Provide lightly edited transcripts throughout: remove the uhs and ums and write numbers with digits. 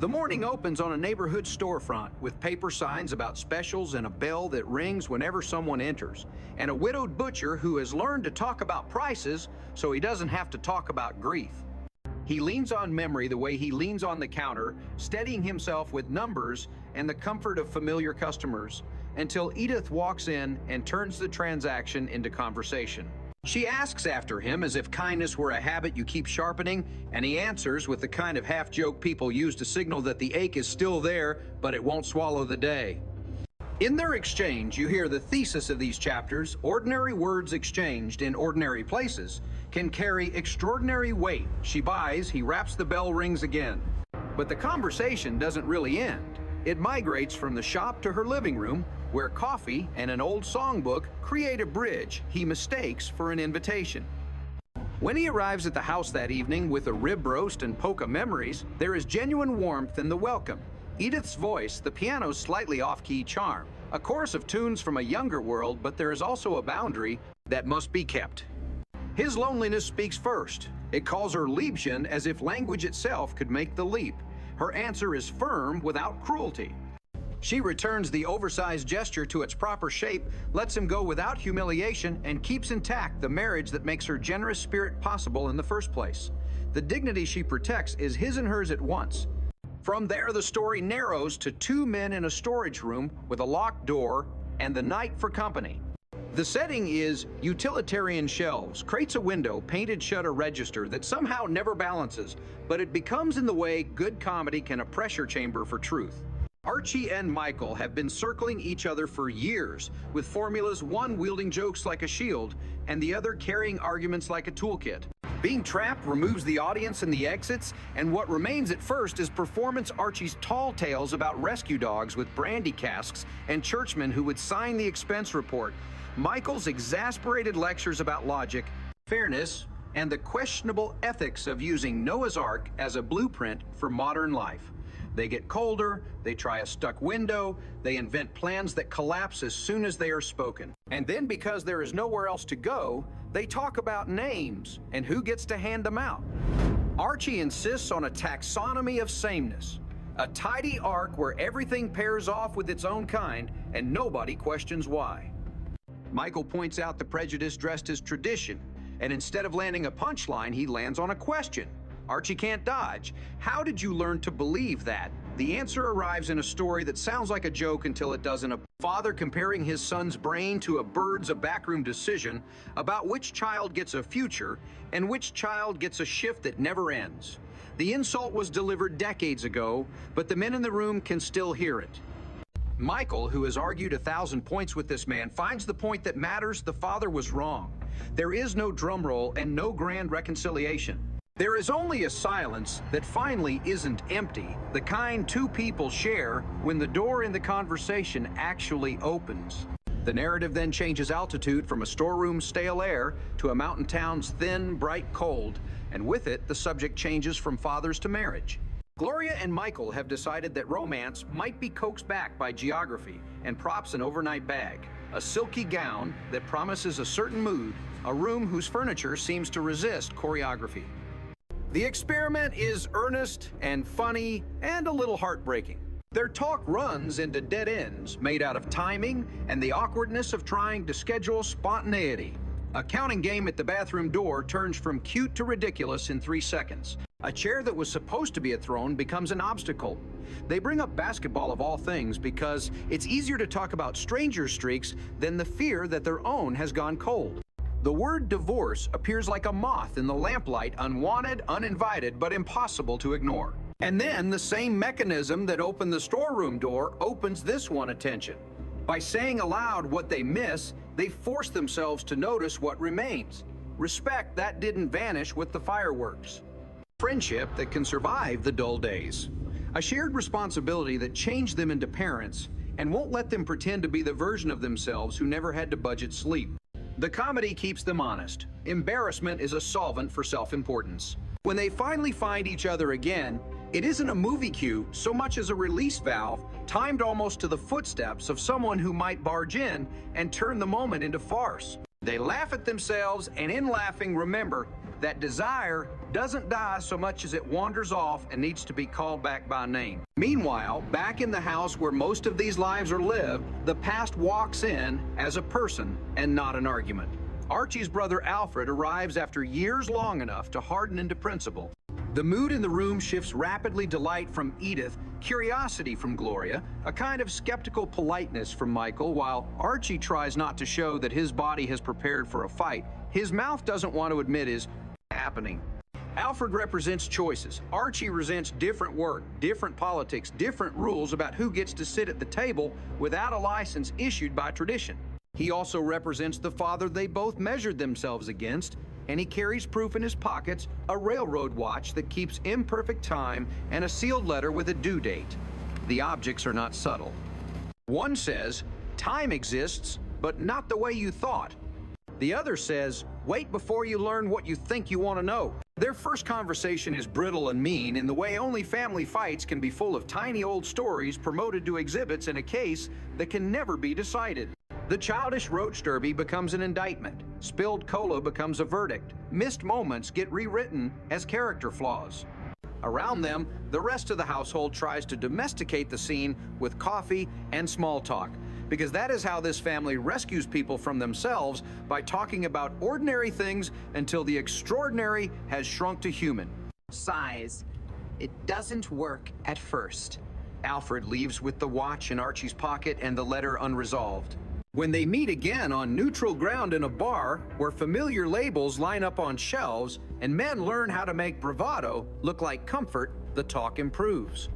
The morning opens on a neighborhood storefront with paper signs about specials and a bell that rings whenever someone enters, and a widowed butcher who has learned to talk about prices so he doesn't have to talk about grief. He leans on memory the way he leans on the counter, steadying himself with numbers and the comfort of familiar customers, until Edith walks in and turns the transaction into conversation. She asks after him as if kindness were a habit you keep sharpening, and he answers with the kind of half-joke people use to signal that the ache is still there, but it won't swallow the day. In their exchange, you hear the thesis of these chapters: ordinary words exchanged in ordinary places can carry extraordinary weight. She buys, he raps, the bell rings again. But the conversation doesn't really end. It migrates from the shop to her living room, where coffee and an old songbook create a bridge he mistakes for an invitation. When he arrives at the house that evening with a rib roast and polka memories, there is genuine warmth in the welcome. Edith's voice, the piano's slightly off-key charm, a chorus of tunes from a younger world, but there is also a boundary that must be kept. His loneliness speaks first. It calls her Liebchen as if language itself could make the leap. Her answer is firm without cruelty. She returns the oversized gesture to its proper shape, lets him go without humiliation, and keeps intact the marriage that makes her generous spirit possible in the first place. The dignity she protects is his and hers at once. From there, the story narrows to two men in a storage room with a locked door and the night for company. The setting is utilitarian shelves, crates, a window, painted shut, a register that somehow never balances, but it becomes in the way good comedy can, a pressure chamber for truth. Archie and Michael have been circling each other for years, with formulas, one wielding jokes like a shield and the other carrying arguments like a toolkit. Being trapped removes the audience and the exits, and what remains at first is performance Archie's tall tales about rescue dogs with brandy casks and churchmen who would sign the expense report, Michael's exasperated lectures about logic, fairness, and the questionable ethics of using Noah's Ark as a blueprint for modern life. They get colder, they try a stuck window, they invent plans that collapse as soon as they are spoken. And then, because there is nowhere else to go, they talk about names and who gets to hand them out. Archie insists on a taxonomy of sameness, a tidy arc where everything pairs off with its own kind and nobody questions why. Michael points out the prejudice dressed as tradition, and instead of landing a punchline, he lands on a question. Archie can't dodge. How did you learn to believe that? The answer arrives in a story that sounds like a joke until it doesn't. A father comparing his son's brain to a bird's, a backroom decision about which child gets a future and which child gets a shift that never ends. The insult was delivered decades ago, but the men in the room can still hear it. Michael, who has argued 1,000 points with this man, finds the point that matters: the father was wrong. There is no drum roll and no grand reconciliation. There is only a silence that finally isn't empty, the kind two people share when the door in the conversation actually opens. The narrative then changes altitude from a storeroom's stale air to a mountain town's thin, bright cold, and with it, the subject changes from fathers to marriage. Gloria and Michael have decided that romance might be coaxed back by geography and props an overnight bag, a silky gown that promises a certain mood, a room whose furniture seems to resist choreography. The experiment is earnest and funny and a little heartbreaking. Their talk runs into dead ends made out of timing and the awkwardness of trying to schedule spontaneity. A counting game at the bathroom door turns from cute to ridiculous in 3 seconds. A chair that was supposed to be a throne becomes an obstacle. They bring up basketball of all things because it's easier to talk about stranger streaks than the fear that their own has gone cold. The word divorce appears like a moth in the lamplight, unwanted, uninvited, but impossible to ignore. And then the same mechanism that opened the storeroom door opens this one attention. By saying aloud what they miss, they force themselves to notice what remains. Respect that didn't vanish with the fireworks. Friendship that can survive the dull days. A shared responsibility that changed them into parents and won't let them pretend to be the version of themselves who never had to budget sleep. The comedy keeps them honest. Embarrassment is a solvent for self-importance. When they finally find each other again, it isn't a movie cue so much as a release valve, timed almost to the footsteps of someone who might barge in and turn the moment into farce. They laugh at themselves, and in laughing, remember That desire doesn't die so much as it wanders off and needs to be called back by name. Meanwhile, back in the house where most of these lives are lived, the past walks in as a person and not an argument. Archie's brother Alfred arrives after years long enough to harden into principle. The mood in the room shifts rapidly: delight from Edith, curiosity from Gloria, a kind of skeptical politeness from Michael, while Archie tries not to show that his body has prepared for a fight. His mouth doesn't want to admit is happening. Alfred represents choices. Archie resents different work, different politics, different rules about who gets to sit at the table without a license issued by tradition. He also represents the father they both measured themselves against, and he carries proof in his pockets: a railroad watch that keeps imperfect time and a sealed letter with a due date. The objects are not subtle. One says, time exists, but not the way you thought. The other says, wait before you learn what you think you want to know. Their first conversation is brittle and mean in the way only family fights can be, full of tiny old stories promoted to exhibits in a case that can never be decided. The childish roach derby becomes an indictment. Spilled cola becomes a verdict. Missed moments get rewritten as character flaws. Around them, the rest of the household tries to domesticate the scene with coffee and small talk, because that is how this family rescues people from themselves, by talking about ordinary things until the extraordinary has shrunk to human. Sighs. It doesn't work at first. Alfred leaves with the watch in Archie's pocket and the letter unresolved. When they meet again on neutral ground in a bar where familiar labels line up on shelves and men learn how to make bravado look like comfort, the talk improves.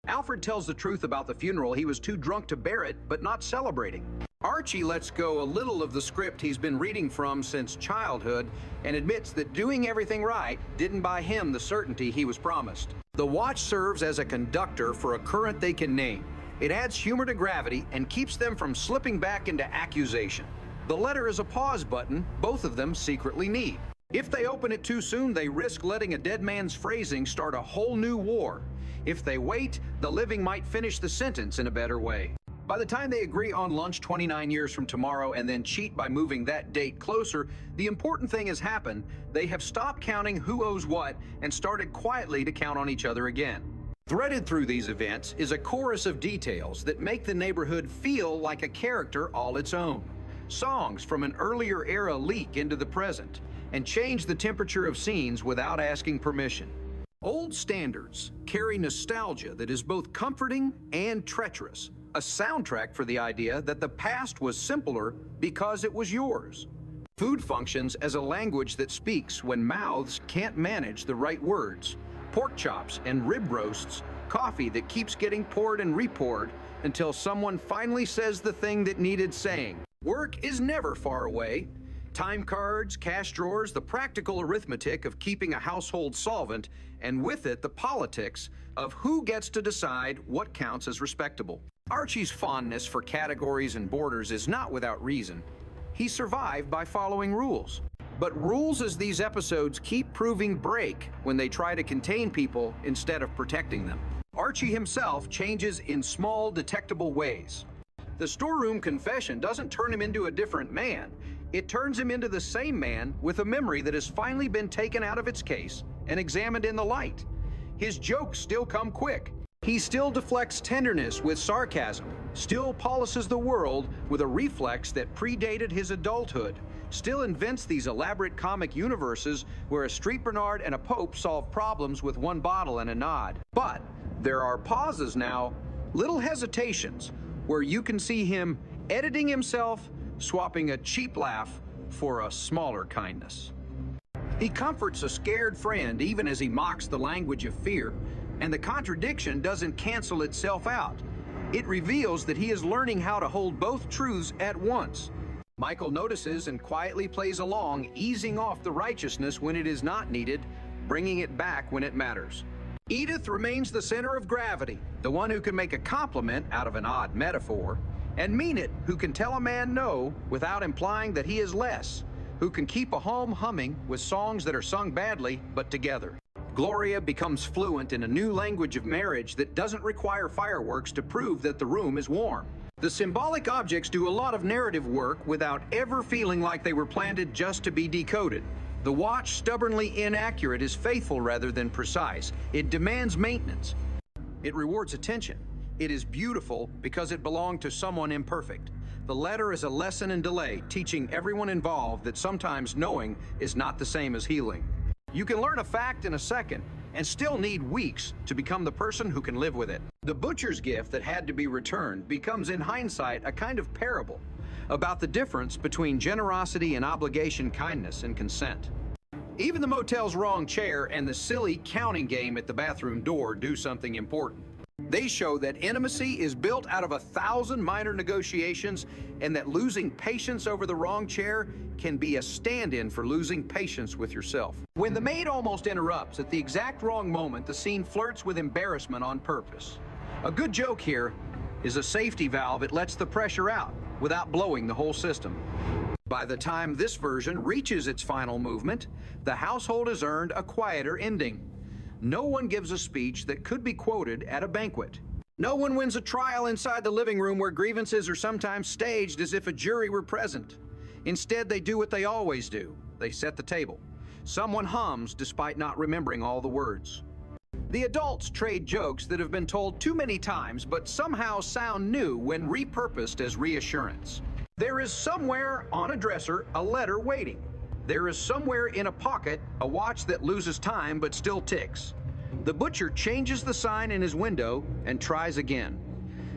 Alfred tells the truth about the funeral. He was too drunk to bear it, but not celebrating. Archie lets go a little of the script he's been reading from since childhood and admits that doing everything right didn't buy him the certainty he was promised. The watch serves as a conductor for a current they can name. It adds humor to gravity and keeps them from slipping back into accusation. The letter is a pause button both of them secretly need. If they open it too soon, they risk letting a dead man's phrasing start a whole new war. If they wait, the living might finish the sentence in a better way. By the time they agree on lunch 29 years from tomorrow and then cheat by moving that date closer, the important thing has happened. They have stopped counting who owes what and started quietly to count on each other again. Threaded through these events is a chorus of details that make the neighborhood feel like a character all its own. Songs from an earlier era leak into the present and change the temperature of scenes without asking permission. Old standards carry nostalgia that is both comforting and treacherous, a soundtrack for the idea that the past was simpler because it was yours. Food functions as a language that speaks when mouths can't manage the right words. Pork chops and rib roasts, coffee that keeps getting poured and repoured until someone finally says the thing that needed saying. Work is never far away. Time cards, cash drawers, the practical arithmetic of keeping a household solvent, and with it the politics of who gets to decide what counts as respectable. Archie's fondness for categories and borders is not without reason. He survived by following rules. But rules, as these episodes keep proving, break when they try to contain people instead of protecting them. Archie himself changes in small, detectable ways. The storeroom confession doesn't turn him into a different man. It turns him into the same man with a memory that has finally been taken out of its case and examined in the light. His jokes still come quick. He still deflects tenderness with sarcasm, still polishes the world with a reflex that predated his adulthood, still invents these elaborate comic universes where a street Bernard and a Pope solve problems with one bottle and a nod. But there are pauses now, little hesitations, where you can see him editing himself, swapping a cheap laugh for a smaller kindness. He comforts a scared friend even as he mocks the language of fear, and the contradiction doesn't cancel itself out. It reveals that he is learning how to hold both truths at once. Michael notices and quietly plays along, easing off the righteousness when it is not needed, bringing it back when it matters. Edith remains the center of gravity, the one who can make a compliment out of an odd metaphor, and mean it, who can tell a man no without implying that he is less, who can keep a home humming with songs that are sung badly but together. Gloria becomes fluent in a new language of marriage that doesn't require fireworks to prove that the room is warm. The symbolic objects do a lot of narrative work without ever feeling like they were planted just to be decoded. The watch, stubbornly inaccurate, is faithful rather than precise. It demands maintenance. It rewards attention. It is beautiful because it belonged to someone imperfect. The letter is a lesson in delay, teaching everyone involved that sometimes knowing is not the same as healing. You can learn a fact in a second and still need weeks to become the person who can live with it. The butcher's gift that had to be returned becomes, in hindsight, a kind of parable about the difference between generosity and obligation, kindness and consent. Even the motel's wrong chair and the silly counting game at the bathroom door do something important. They show that intimacy is built out of 1,000 minor negotiations, and that losing patience over the wrong chair can be a stand-in for losing patience with yourself. When the maid almost interrupts at the exact wrong moment, the scene flirts with embarrassment on purpose. A good joke here is a safety valve. It lets the pressure out without blowing the whole system. By the time this version reaches its final movement, the household has earned a quieter ending. No one gives a speech that could be quoted at a banquet. No one wins a trial inside the living room where grievances are sometimes staged as if a jury were present. Instead, they do what they always do. They set the table. Someone hums despite not remembering all the words. The adults trade jokes that have been told too many times but somehow sound new when repurposed as reassurance. There is somewhere on a dresser a letter waiting. There is somewhere in a pocket a watch that loses time but still ticks. The butcher changes the sign in his window and tries again.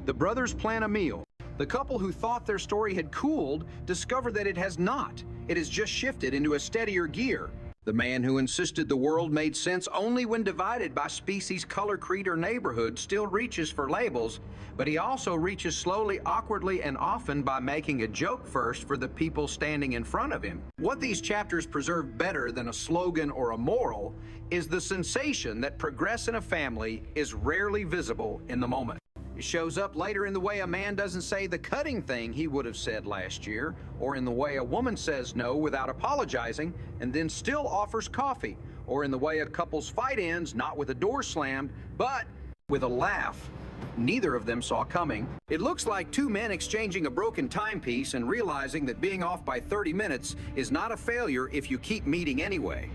The brothers plan a meal. The couple who thought their story had cooled discover that it has not. It has just shifted into a steadier gear. The man who insisted the world made sense only when divided by species, color, creed, or neighborhood still reaches for labels, but he also reaches slowly, awkwardly, and often by making a joke first for the people standing in front of him. What these chapters preserve better than a slogan or a moral is the sensation that progress in a family is rarely visible in the moment. It shows up later in the way a man doesn't say the cutting thing he would have said last year, or in the way a woman says no without apologizing and then still offers coffee, or in the way a couple's fight ends not with a door slammed, but with a laugh neither of them saw coming. It looks like two men exchanging a broken timepiece and realizing that being off by 30 minutes is not a failure if you keep meeting anyway.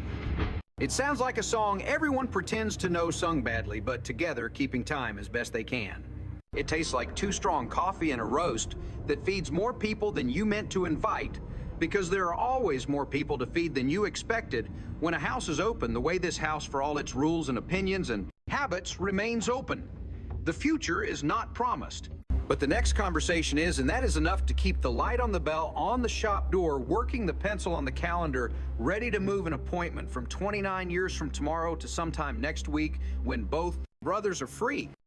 It sounds like a song everyone pretends to know sung badly, but together keeping time as best they can. It tastes like too strong coffee and a roast that feeds more people than you meant to invite, because there are always more people to feed than you expected when a house is open the way this house, for all its rules and opinions and habits, remains open. The future is not promised, but the next conversation is, and that is enough to keep the light on the bell on the shop door, working the pencil on the calendar, ready to move an appointment from 29 years from tomorrow to sometime next week when both brothers are free.